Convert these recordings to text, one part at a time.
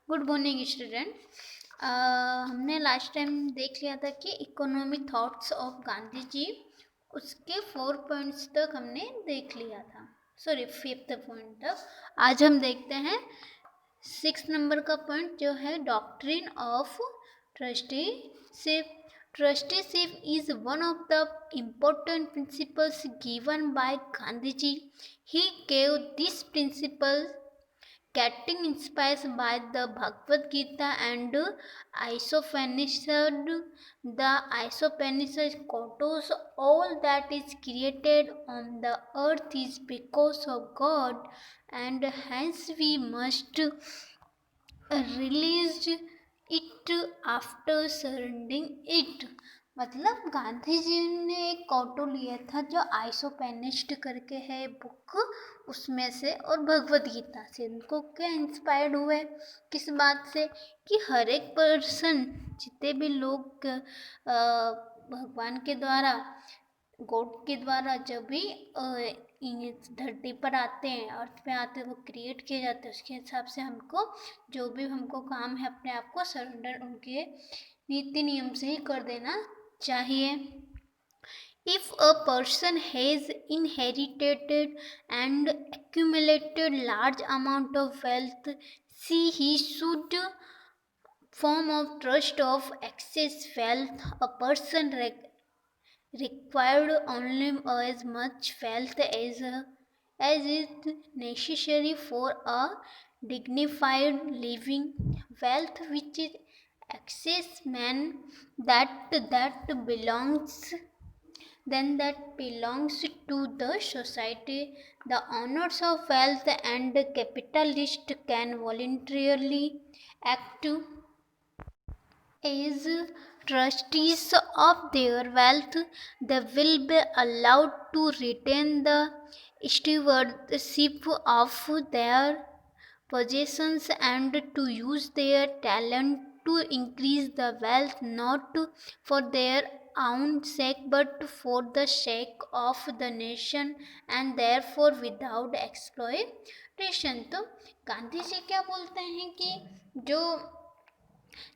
Good morning student. हमने last time देख लिया था कि इकोनॉमिक थॉट्स ऑफ गांधी जी, उसके 4 पॉइंट्स तक हमने देख लिया था। सॉरी, 5th पॉइंट तक। आज हम देखते हैं 6 नंबर का पॉइंट, जो है doctrine of trusteeship. Trusteeship is one of the important principles given by Gandhiji. He gave this principle getting inspired by the Bhagavad Gita and Isopanishad. The Isopanishad quotes all that is created on the earth is because of God, and hence we must release it after surrendering it. मतलब गांधी जी ने एक कोटो लिया था जो आइसोपेनिस्ट करके है book, उसमें से और भगवत गीता से। उनको क्या इंस्पायर्ड हुए, किस बात से, कि हर एक पर्सन, जितने भी लोग भगवान के द्वारा, गॉड के द्वारा जब भी इस धरती पर आते हैं, अर्थ पे आते हैं, वो क्रिएट किए जाते हैं, उसके हिसाब से हमको जो भी हमको काम है अपने आप को सरेंडर उनके नीति नियम से ही कर देना चाहिए. If a person has inherited and accumulated large amount of wealth, he should form of trust of excess wealth. A person required only as much wealth as is necessary for a dignified living. Wealth which is excess man that belongs to the society. The owners of wealth and capitalists can voluntarily act as trustees of their wealth. They will be allowed to retain the stewardship of their possessions and to use their talent to increase the wealth, not for their own sake but for the sake of the nation, and therefore without exploitation. तो गांधी जी क्या बोलते हैं कि जो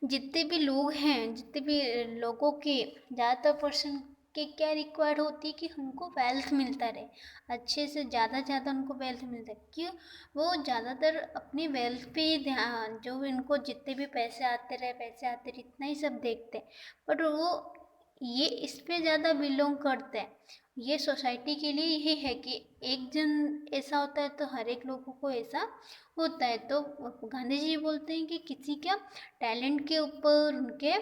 जितने भी लोग हैं, जितने भी लोगों के ज़्यादातर पर्सन के क्या रिक्वायर्ड होती है कि उनको वेल्थ मिलता रहे, अच्छे से ज़्यादा उनको वेल्थ मिलता है। क्यों? वो ज़्यादातर अपनी वेल्थ पे ही ध्यान, जो इनको जितने भी पैसे आते रहे इतना ही सब देखते हैं, बट वो ये इस पे ज़्यादा बिलोंग करते हैं। ये सोसाइटी के लिए यही है कि एक जन ऐसा होता है तो हर एक लोगों को ऐसा होता है। तो गांधी जी बोलते हैं कि किसी का टैलेंट के ऊपर, उनके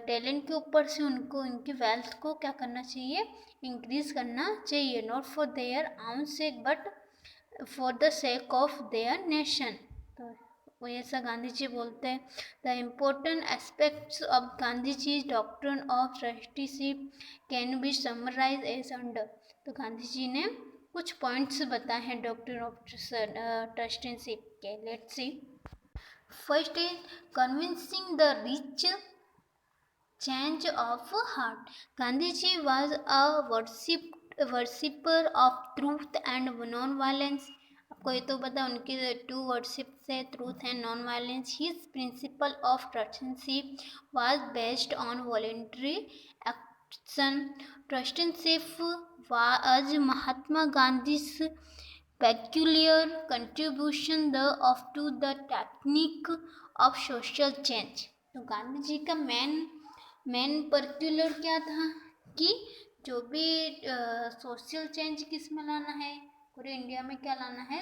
टैलेंट के ऊपर से उनको उनकी वेल्थ को क्या करना चाहिए, इंक्रीज करना चाहिए, not for their own sake but for the sake of their nation. तो वो ऐसा गांधी जी बोलते हैं. The important aspects of Gandhi ji doctrine of trusteeship can be summarise as under. तो गांधी जी ने कुछ पॉइंट्स बताए हैं डॉक्ट्रिन ऑफ ट्रस्टीशिप के. Let's see. First is convincing the rich change of heart. Gandhiji was a worshipper of truth and non-violence. आपको ये तो पता, उनके 2 वर्शिप्स है, truth and non violence. His principle of trusteeship was based on voluntary action. Trusteeship was Mahatma Gandhi's peculiar contribution to the technique of social change. तो गांधी जी का main पर्क्यूलर क्या था कि जो भी सोशल चेंज किस में लाना है, पूरे इंडिया में क्या लाना है,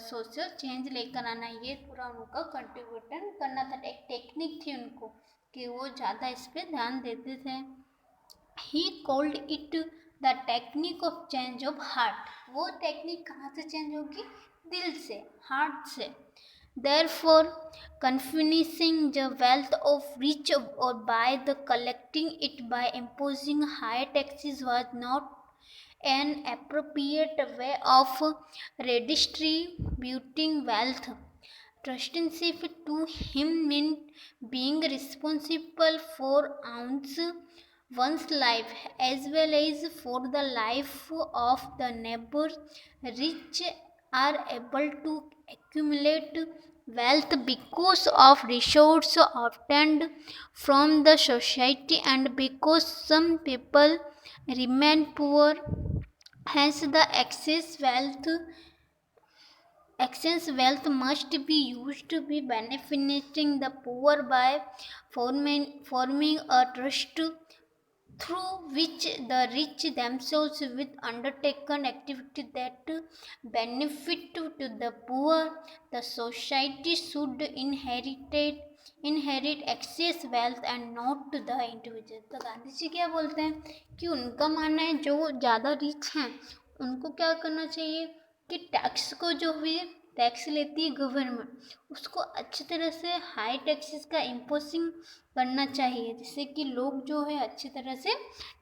सोशल चेंज लेकर आना है. ये पूरा उनका कंट्रीब्यूशन करना था. एक टेक्निक थी उनको कि वो ज़्यादा इस पर ध्यान देते थे. He called it the technique of change of heart. वो टेक्निक कहाँ से चेंज होगी? दिल से, हार्ट से. Therefore, confining the wealth of rich or by the collecting it by imposing high taxes was not an appropriate way of redistributing wealth. Trusteeship to him meant being responsible for one's life as well as for the life of the neighbor. Rich are able to accumulate wealth because of resources obtained from the society and because some people remain poor. Hence, the excess wealth must be used to be benefiting the poor by forming a trust through which the rich themselves with undertaken activity that benefit to the poor. The society should inherit excess wealth and not to the individual. तो गांधी जी क्या बोलते हैं कि उनका मानना है जो ज़्यादा रिच हैं उनको क्या करना चाहिए कि टैक्स को जो भी टैक्स लेती है गवर्नमेंट उसको अच्छी तरह से हाई टैक्सेस का इम्पोजिंग करना चाहिए जिससे कि लोग जो है अच्छी तरह से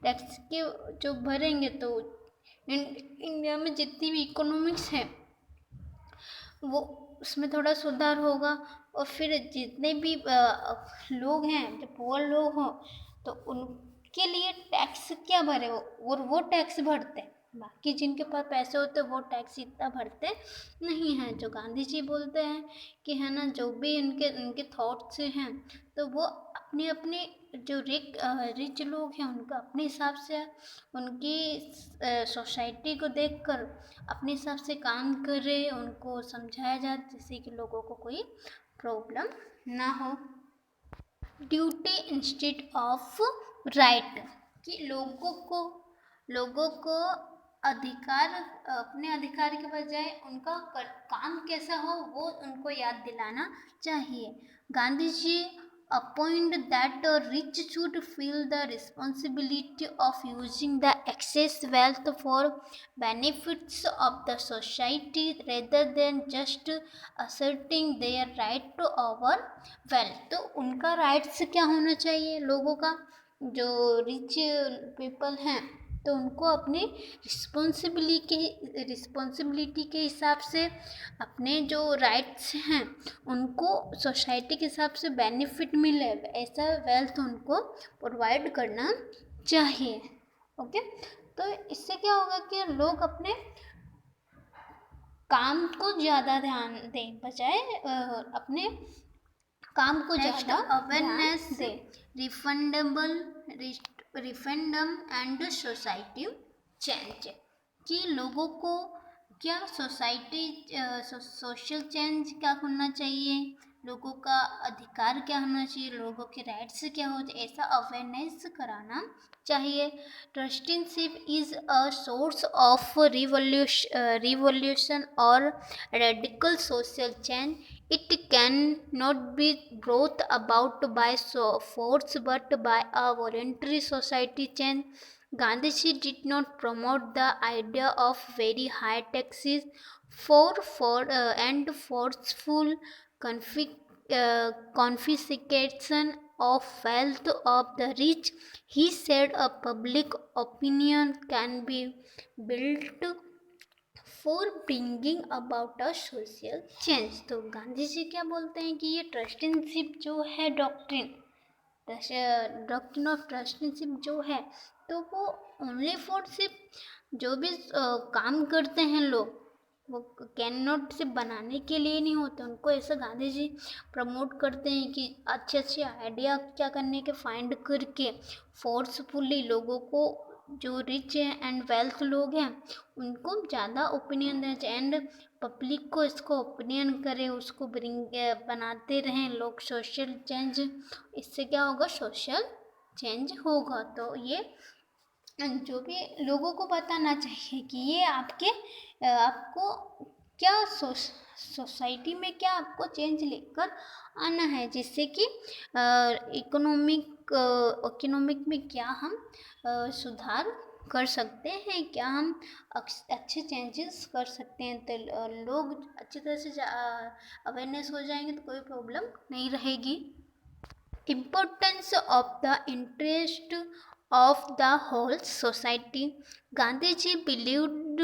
टैक्स के जो भरेंगे तो इंडिया में जितनी भी इकोनॉमिक्स है वो उसमें थोड़ा सुधार होगा और फिर जितने भी लोग हैं जो पुअर लोग हों तो उनके लिए टैक्स क्या भरे और वो टैक्स भरते हैं बाकी जिनके पास पैसे होते हैं वो टैक्स इतना भरते नहीं हैं। जो गांधी जी बोलते हैं कि है ना जो भी उनके थॉट्स हैं तो वो अपने अपने जो रिच लोग हैं उनका अपने हिसाब से उनकी सोसाइटी को देखकर अपने हिसाब से काम कर रहे उनको समझाया जाए जिससे कि लोगों को कोई प्रॉब्लम ना हो। ड्यूटी इंस्टेड ऑफ राइट कि लोगों को अधिकार अपने अधिकार के बजाय उनका काम कैसा हो वो उनको याद दिलाना चाहिए। Gandhi ji appoint that rich should feel the responsibility of using the excess wealth for benefits of the society rather than just asserting their right to our wealth। तो उनका राइट्स क्या होना चाहिए लोगों का जो रिच पीपल हैं तो उनको अपनी रिस्पॉन्सिबिलिटी के हिसाब से अपने जो राइट्स हैं उनको सोसाइटी के हिसाब से बेनिफिट मिले ऐसा वेल्थ उनको प्रोवाइड करना चाहिए। ओके तो इससे क्या होगा कि लोग अपने काम को ज़्यादा ध्यान दें बजाय अपने काम को ज़्यादा awareness they. Referendum and society change कि लोगों को क्या सोशल चेंज क्या होना चाहिए लोगों का अधिकार क्या होना चाहिए लोगों के राइट्स क्या हो ऐसा अवेयरनेस कराना चाहिए। Trusteeship is a source of revolution और radical social change. It cannot be brought about by force but by a voluntary society change. Gandhiji did not promote the idea of very high taxes and forceful confiscation of wealth of the rich. He said a public opinion can be built for bringing about a social change. तो गांधी जी क्या बोलते हैं कि ये trusteeship जो है doctrine of trusteeship जो है तो वो ओनली फॉर सिर्फ जो भी काम करते हैं लोग वो कैन नॉट सिर्फ बनाने के लिए नहीं होते उनको ऐसा गांधी जी प्रमोट करते हैं कि अच्छे अच्छे आइडिया क्या करने के फाइंड करके फोर्सफुली लोगों को जो रिच हैं एंड वेल्थ लोग हैं उनको ज़्यादा ओपिनियन देना चाहिए एंड पब्लिक को इसको ओपिनियन करें उसको बनाते रहें लोग सोशल चेंज। इससे क्या होगा सोशल चेंज होगा। तो ये जो भी लोगों को बताना चाहिए कि ये आपको क्या सोसाइटी में क्या आपको चेंज लेकर आना है जिससे कि इकोनॉमिक में क्या हम सुधार कर सकते हैं क्या हम अच्छे चेंजेस कर सकते हैं। तो लोग अच्छी तरह से अवेयरनेस हो जाएंगे तो कोई प्रॉब्लम नहीं रहेगी। Importance of the interest of the whole society. Gandhiji believed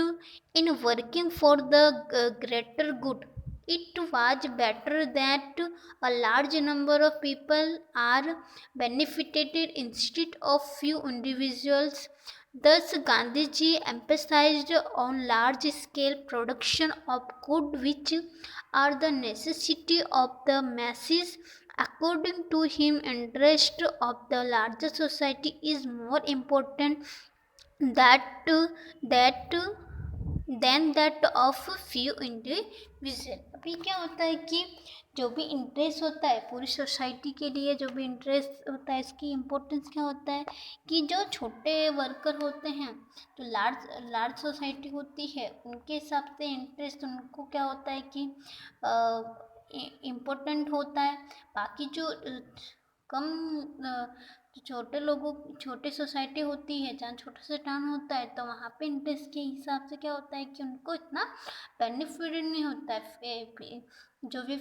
in working for the greater good. It was better that a large number of people are benefited instead of few individuals. Thus, Gandhiji emphasized on large-scale production of goods which are the necessity of the masses. According to him, interest of the larger society is more important that that than that of few individual. अभी क्या होता है कि जो भी interest होता है पूरी सोसाइटी के लिए, जो भी इंटरेस्ट होता है इसकी इम्पोर्टेंस क्या होता है कि जो छोटे वर्कर होते हैं, तो लार्ज लार्ज सोसाइटी होती है, उनके हिसाब से इंटरेस्ट उनको क्या होता है कि इम्पोर्टेंट होता है। बाकी जो कम छोटे लोगों छोटी सोसाइटी होती है, जहाँ छोटा सा टाउन होता है, तो वहाँ पे इंटरेस्ट के हिसाब से क्या होता है कि उनको इतना बेनिफिट नहीं होता है। जो भी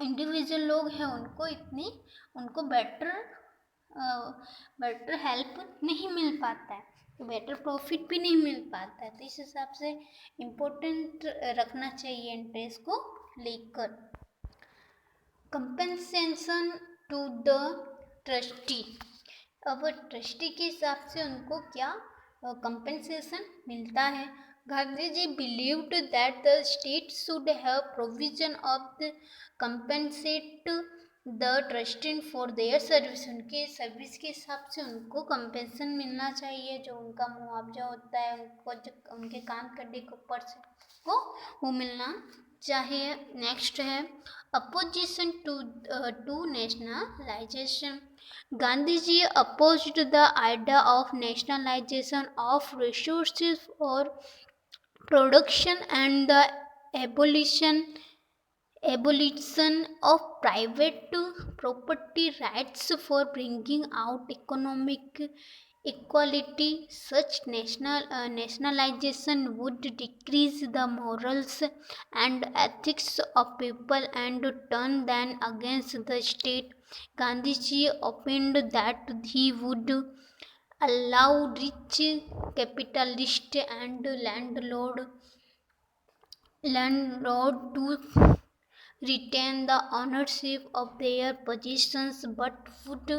इंडिविजुअल लोग हैं उनको बेटर हेल्प नहीं मिल पाता है, तो बेटर प्रॉफिट भी नहीं मिल पाता है। तो इस हिसाब से इम्पोर्टेंट रखना चाहिए इंटरेस्ट को लेकर। Compensation to the trustee. अब ट्रस्टी के हिसाब से उनको क्या कंपेंसेशन मिलता है। Gandhi ji believed that the state should have provision of the compensate the trustee for their service. उनके सर्विस के हिसाब से उनको कंपेंसेशन मिलना चाहिए, जो उनका मुआवजा होता है उनको, जो उनके काम करने के ऊपर से को वो मिलना चाहिए। नेक्स्ट है opposition to nationalisation. Gandhi ji opposed the idea of nationalization of resources for production and the abolition of private property rights for bringing out economic equality. Such nationalization would decrease the morals and ethics of people and turn them against the state. Gandhiji opined that he would allow rich capitalists and landlord to retain the ownership of their possessions, but would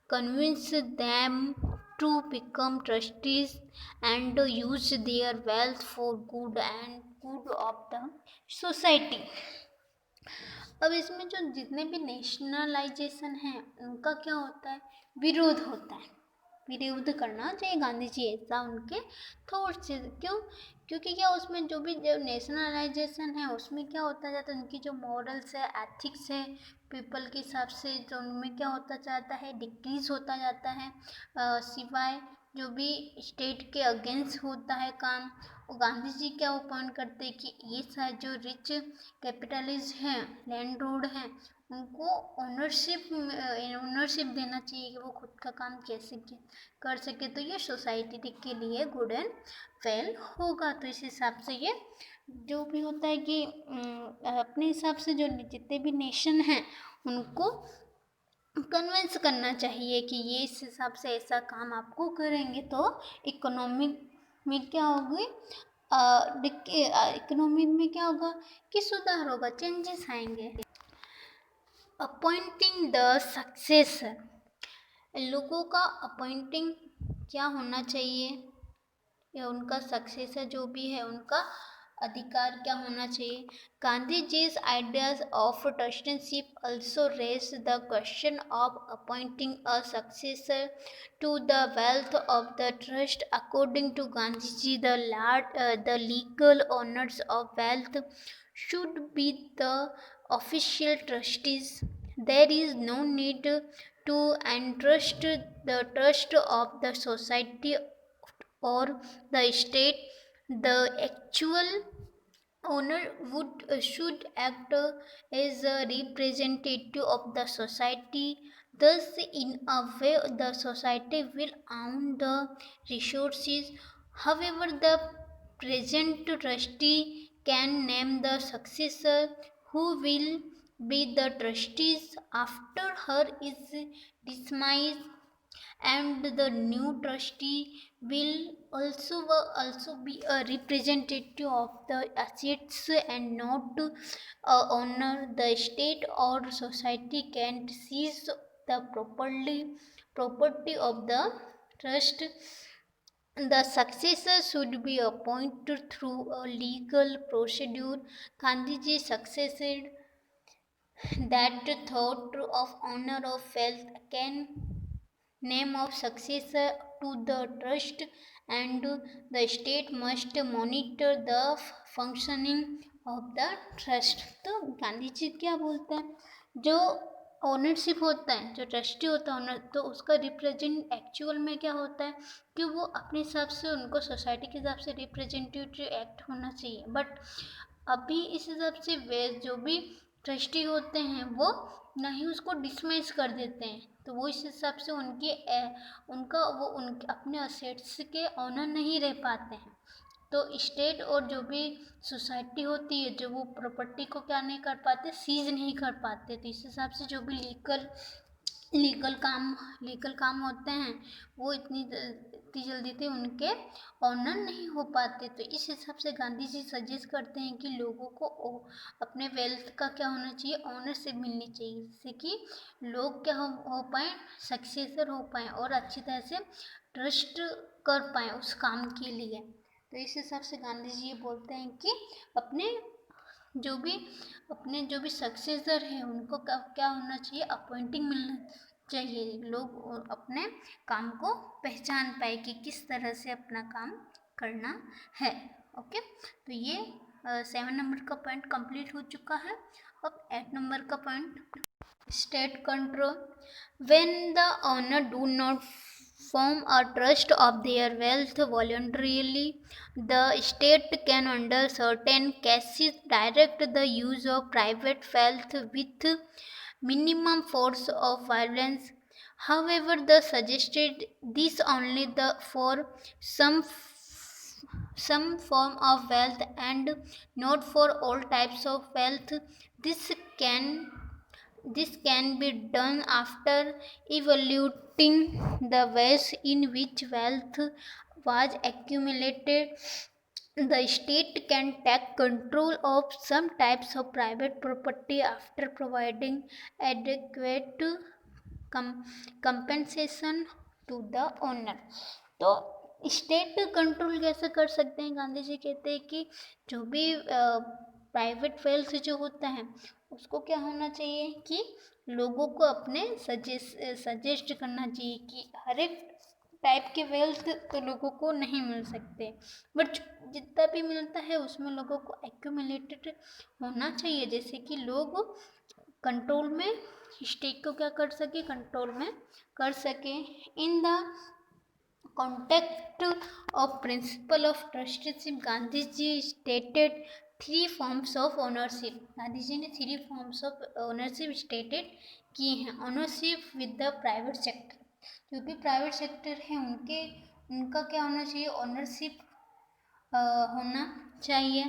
convince them to become trustees and use their wealth for good of the society. अब इसमें जो जितने भी nationalisation है उनका क्या होता है, विरोध होता है। विरोध करना चाहिए गांधी जी, ऐसा उनके थॉट्स। क्यों? क्योंकि क्या उसमें जो भी जो नेशनलाइजेशन है उसमें क्या होता जाता है, उनकी जो मॉरल्स है, एथिक्स है, पीपल के हिसाब से जो उनमें क्या होता जाता है, डिक्रीज होता जाता है। सिवाय जो भी स्टेट के अगेंस्ट होता है काम, वो गांधी जी क्या वो पॉइंट करते हैं कि ये सारे जो रिच कैपिटलिस्ट हैं, लैंड रोड हैं, उनको ओनरशिप देना चाहिए कि वो खुद का काम कैसे कर सके, तो ये सोसाइटी के लिए गुड एंड वेल होगा। तो इस हिसाब से ये जो भी होता है कि अपने हिसाब से जो जितने भी नेशन हैं उनको कन्विंस करना चाहिए कि ये इस हिसाब से ऐसा काम आपको करेंगे तो इकोनॉमिक में क्या होगी, इकोनॉमी में क्या होगा कि सुधार होगा, चेंजेस आएंगे। Appointing the successor. लोगों का अपॉइंटिंग क्या होना चाहिए, या उनका सक्सेसर जो भी है उनका अधिकार क्या होना चाहिए। Gandhi ji's ideas of trusteeship also raised the question of appointing a successor to the wealth of the trust. According to Gandhiji, the legal owners of wealth should be the official trustees. There is no need to entrust the trust of the society or the state. The actual owner should act as a representative of the society. Thus, in a way, the society will own the resources. However, the present trustee can name the successor who will be the trustees after her is dismissed, and the new trustee will also be a representative of the assets and not a owner. The state or society can seize the property of the trust The successor should be appointed through a legal procedure. Gandhiji succeeded that thought of honor of wealth can name of successor to the trust, and the state must monitor the functioning of the trust. तो गांधी जी क्या बोलते हैं, जो ownership होता है, जो trustee होता है ओनर, तो उसका रिप्रेजेंट एक्चुअल में क्या होता है कि वो अपने हिसाब से, उनको सोसाइटी के हिसाब से रिप्रेजेंटेटिव एक्ट होना चाहिए. बट अभी इस हिसाब से वे जो भी ट्रस्टी होते हैं वो नहीं, उसको डिसमिस कर देते हैं. तो वो इस हिसाब से उनका वो उनके अपने असेट्स के ऑनर नहीं रह पाते हैं. तो स्टेट और जो भी सोसाइटी होती है, जो वो प्रॉपर्टी को क्या नहीं कर पाते, सीज नहीं कर पाते. तो इस हिसाब से जो भी लीगल काम होते हैं वो इतनी जल्दी से उनके ऑनर नहीं हो पाते. तो इस हिसाब से गांधी जी सजेस्ट करते हैं कि लोगों को अपने वेल्थ का क्या होना चाहिए, ऑनरशिप मिलनी चाहिए, जिससे कि लोग क्या हो पाए, सक्सेसर हो पाए और अच्छी तरह से ट्रस्ट कर पाए उस काम के लिए. तो इस हिसाब से गांधी जी ये बोलते हैं कि अपने जो भी सक्सेसर है उनको क्या होना चाहिए, अपॉइंटिंग मिलना चाहिए. लोग अपने काम को पहचान पाए कि किस तरह से अपना काम करना है. ओके, तो ये 7 नंबर का पॉइंट कंप्लीट हो चुका है. अब 8 नंबर का point, state control. When the owner do not form a trust of their wealth voluntarily, the state can under certain cases direct the use of private wealth with minimum force of violence. However, the suggested this only for some form of wealth and not for all types of wealth. Can this can be done after evaluating the ways in which wealth was accumulated. The state can take control of some types of private property after providing adequate compensation to the owner. तो state control कैसे कर सकते हैं, गांधी जी कहते हैं कि जो भी प्राइवेट वेल्थ जो होता है उसको क्या होना चाहिए कि लोगों को अपने सजेस्ट करना चाहिए कि हर एक टाइप के वेल्थ तो लोगों को नहीं मिल सकते, बट जितना भी मिलता है उसमें लोगों को एक्यूमुलेटेड होना चाहिए, जैसे कि लोग कंट्रोल में स्टेट को क्या कर सके, कंट्रोल में कर सके. In the context of principle of trusteeship, Gandhi ji stated 3 forms of ownership. Gandhi ji ने 3 forms of ownership stated किए हैं. Ownership with the private sector, जो भी प्राइवेट सेक्टर है उनका क्या होना चाहिए, ओनरशिप होना चाहिए.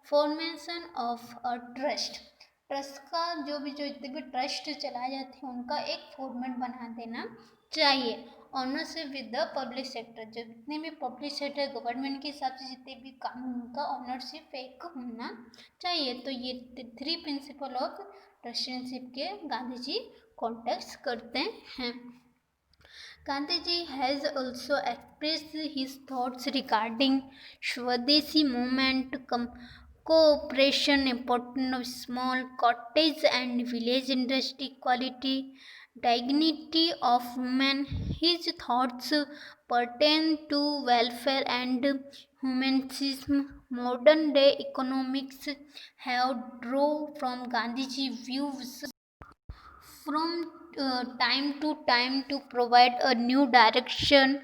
Formation of a trust, trust का जो जितने भी ट्रस्ट चलाए जाते हैं उनका एक फॉर्मेट बना देना चाहिए. Ownership with the public sector, जो जितने भी पब्लिक सेक्टर गवर्नमेंट के हिसाब से जितने भी काम उनका ओनरशिप एक होना चाहिए. तो ये 3 प्रिंसिपल ऑफ ट्रस्टीशिप के गांधी जी कॉन्टेक्स्ट करते हैं. Gandhiji has also expressed his thoughts regarding Swadeshi movement, cooperation, importance of small cottage and village industry, equality, dignity of women. His thoughts pertain to welfare and humanism. Modern day economics have drawn from Gandhiji views from time to time to provide a new direction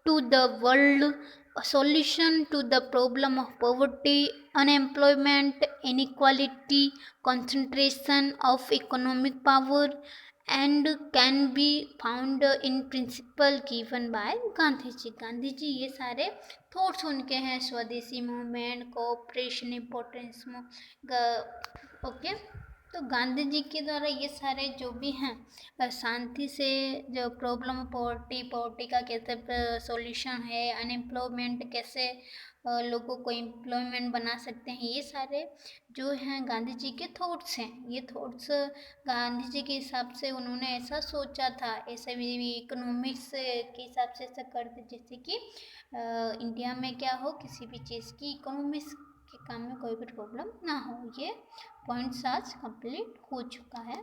to the world, a solution to the problem of poverty, unemployment, inequality, concentration of economic power, and can be found in principle given by Gandhi ji. Gandhi ji ये सारे thoughts उनके हैं, स्वदेशी movement, cooperation, importance, okay. तो गांधी जी के द्वारा ये सारे जो भी हैं शांति से जो प्रॉब्लम पॉवर्टी पॉवर्टी का कैसे सॉल्यूशन है, अनएम्प्लॉयमेंट कैसे लोगों को एम्प्लॉयमेंट बना सकते हैं, ये सारे जो हैं गांधी जी के थॉट्स हैं। ये थॉट्स गांधी जी के हिसाब से उन्होंने ऐसा सोचा था, ऐसे भी इकोनॉमिक्स के हिसाब से ऐसा करते जैसे कि इंडिया में क्या हो, किसी भी चीज़ की इकोनॉमिक्स के काम में कोई भी प्रॉब्लम ना हो। ये पॉइंट्स आज कंप्लीट हो चुका है।